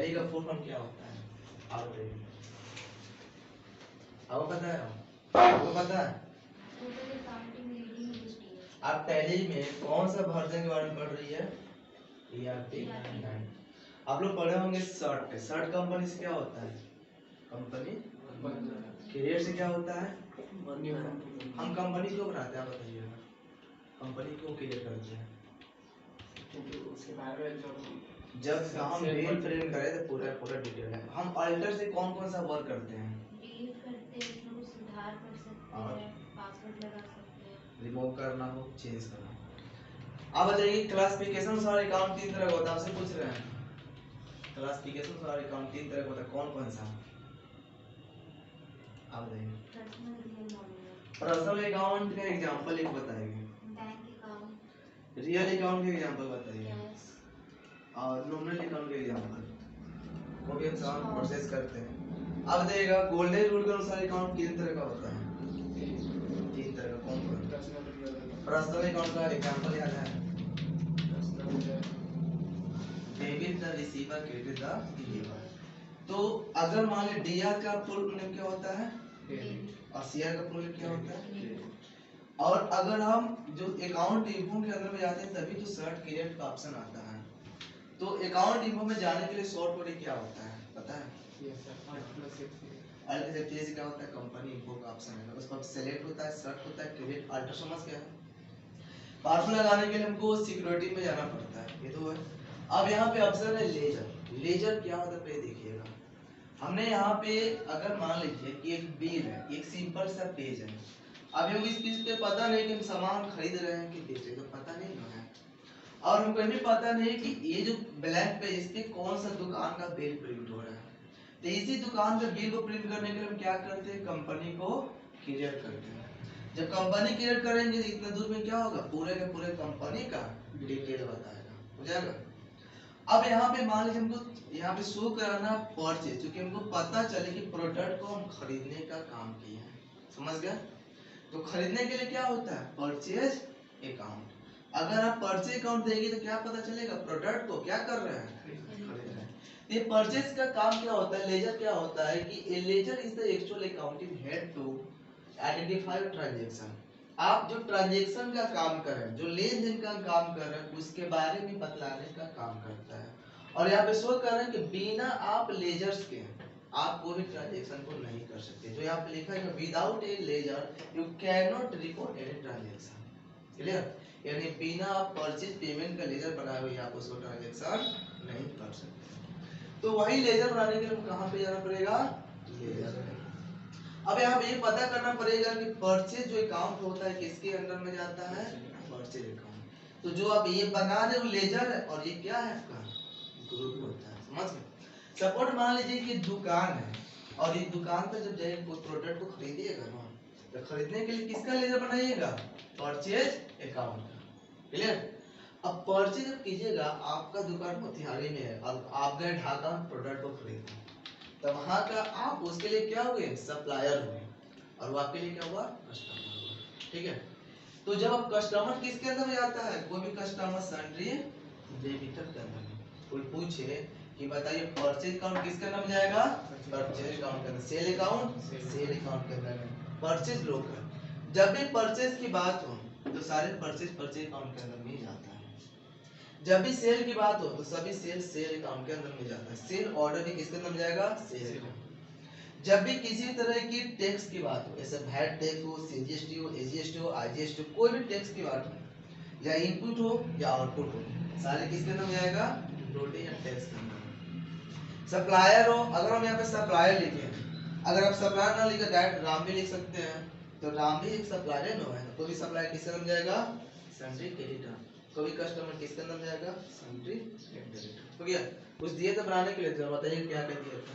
Tally का full form क्या होता है? आप बताइए। आपको पता है? आपको पता है? आप टैली में कौन सा वर्जन के बारे में पढ़ रही है? ERP 9। आप लोग पढ़े होंगे सर्ट। सर्ट कंपनी से क्या होता है? कंपनी क्रिएट से क्या होता है? हम कंपनी क्यों बनाते हैं आप बताइए। कंपनी क्यों क्रिएट करते हैं? जब हम मेल प्रिंट करें तो पूरा पूरा डिटेल है। हम अल्टर से कौन कौन सा वर्क करते हैं? डिलीट करते हैं, सुधार कर सकते हैं, पासवर्ड लगा सकते हैं, रिमूव करना हो, चेंज करना हो। आप बताइए क्लासिफिकेशन और अकाउंट तीन तरह का होता है। आपसे पूछ रहे हैं क्लासिफिकेशन और अकाउंट तीन तरह का होता है, कौन कौन सा? आप बताइए। पर्सनल अकाउंट का एग्जांपल एक बताइए। Bank account. रियल अकाउंट का एग्जांपल बताइए। और नॉमिनल अकाउंट का एग्जांपल वो भी हम सामान प्रोसेस करते हैं। अब देखिएगा गोल्डन रूल के अनुसार अकाउंट तीन तरह का होता है। तीन तरह का कौन कौन? पर्सनल अकाउंट का एग्जांपल याद है? Debit the receiver, credit the giver. तो अगर मान लीजिए डीआर का फुल नेम क्या होता है? और सीआर का फुल नेम क्या होता है? और अगर हम जो अकाउंट इन्फो के अंदर में जाते हैं तभी तो सर्ट क्रिएट का ऑप्शन आता है। तो अकाउंट इन्फो में जाने के लिए शॉर्ट कोड क्या होता है पता है? अल्ट से तेज क्या होता है? कंपनी इन्फो का ऑप्शन है, उस पर सेलेक्ट होता है, सर्ट होता है, क्रिएट अल्टर समझ गया। पासवर्ड लगाने के लिए हमको सिक्योरिटी में जाना पड़ता है, ये तो है। अब यहाँ पे ऑप्शन है लेजर। लेजर क्या होता है देखिएगा। हमने यहाँ पे अगर मान लीजिए कि एक बिल है, एक सिंपल सा पेज है। अब हम इस पेज पे पता नहीं कि हम सामान खरीद रहे हैं कि बेच रहे हैं, तो पता नहीं ना है। और हमको ये भी पता नहीं कि ये जो ब्लैंक पेज इस पे कौन सा दुकान का बिल प्रिंट हो रहा है। तो इसी दुकान के बिल को प्रिंट करने के लिए हम क्या करते हैं? कंपनी को क्रिएट करते हैं। जब कंपनी क्रिएट करेंगे तो इतना दूर में क्या होगा? पूरे के पूरे कंपनी का डिटेल बताएगा, हो जाएगा। अब यहाँ पे मान लीजिए हमको यहाँ पे शो कराना परचेज, क्योंकि हमको पता चले कि प्रोडक्ट को हम खरीदने का काम किए हैं, समझ गए? तो खरीदने के लिए क्या होता है? Purchase account. अगर आप परचेज अकाउंट देंगे तो क्या पता चलेगा? प्रोडक्ट को क्या कर रहे हैं? खरीद रहे हैं। ये परचेज का काम क्या होता है? लेजर क्या होता है कि a ledger is the actual accounting head to identify transaction. आप जो ट्रांजैक्शन का काम कर रहे हैं, जो लेन देन का काम कर रहे हैं, उसके बारे में बतलाने का काम करता है। और यहाँ पे शो कर रहे हैं कि बिना आप लेजर्स के आप कोई भी ट्रांजैक्शन को नहीं कर सकते। जो यहाँ पे लिखा है without a ledger you can not record any transaction. Clear? यानी बिना आप परचेज पेमेंट का लेजर बनाए हुए आप उसको ट्रांजैक्शन नहीं कर सकते। तो वही लेजर बनाने के लिए कहाँ पे जाना पड़ेगा? लेजर। अब यहाँ पे ये पता करना पड़ेगा कि परचेज जो अकाउंट होता है किसके अंडर में जाता है? Purchase account. तो जो आप ये बना रहे हो लेजर है और ये क्या है आपका? ग्रुप होता है, समझ गए? सपोर्ट मान लीजिए कि दुकान है और ये दुकान पे जब जाए कोई प्रोडक्ट को खरीदिएगा ना, तो खरीदने के लिए किसका लेजर बनाइएगा? परचेज अकाउंट का। क्लियर? अब परचेज जब कीजिएगा, आपका दुकान मोतिहारी में है और आप गए ढाका प्रोडक्ट को खरीदने, तो वहां का आप उसके लिए क्या हुए? सप्लायर हुए, और वो आपके लिए क्या हुआ? कस्टमर हुआ। ठीक है? तो जब आप कस्टमर किसके अंदर में जाता है? कोई भी कस्टमर सन्ड्री डेबिटर के अंदर में। कोई पूछे कि बताइए परचेज अकाउंट किसके अंदर में जाएगा? परचेज अकाउंट के अंदर। सेल अकाउंट सेल अकाउंट के अंदर में। परचेज ब्रोकर, जब भी परचेज की बात हो तो सारे परचेज अकाउंट के अंदर में ही जाता है। जब भी सेल की बात हो तो सभी सेल अकाउंट के अंदर में जाता है। सेल ऑर्डर भी किसके अंदर में जाएगा? Sale account. जब भी किसी तरह की टैक्स की बात हो, जैसे वैट टैक्स हो, सीजीएसटी हो, एजीएसटी हो, आईजीएसटी हो, कोई भी टैक्स की बात हो, या इनपुट हो या आउटपुट हो, सारे किसके अंदर में जाएगा? रोटी या टैक्स के अंदर। सप्लायर हो, अगर हम यहाँ पे सप्लायर लिखे, अगर आप सप्लायर ना लिखे डायरेक्ट राम भी लिख सकते हैं, तो राम भी एक सप्लायर नो है। कोई भी सप्लायर किसके अंदर जाएगा? Sundry creditor. कोई कस्टमर किसके अंदर जाएगा? Sundry creditor. हो गया? कुछ दिए तो बनाने के लिए, तो बताइए क्या क्या दिया था?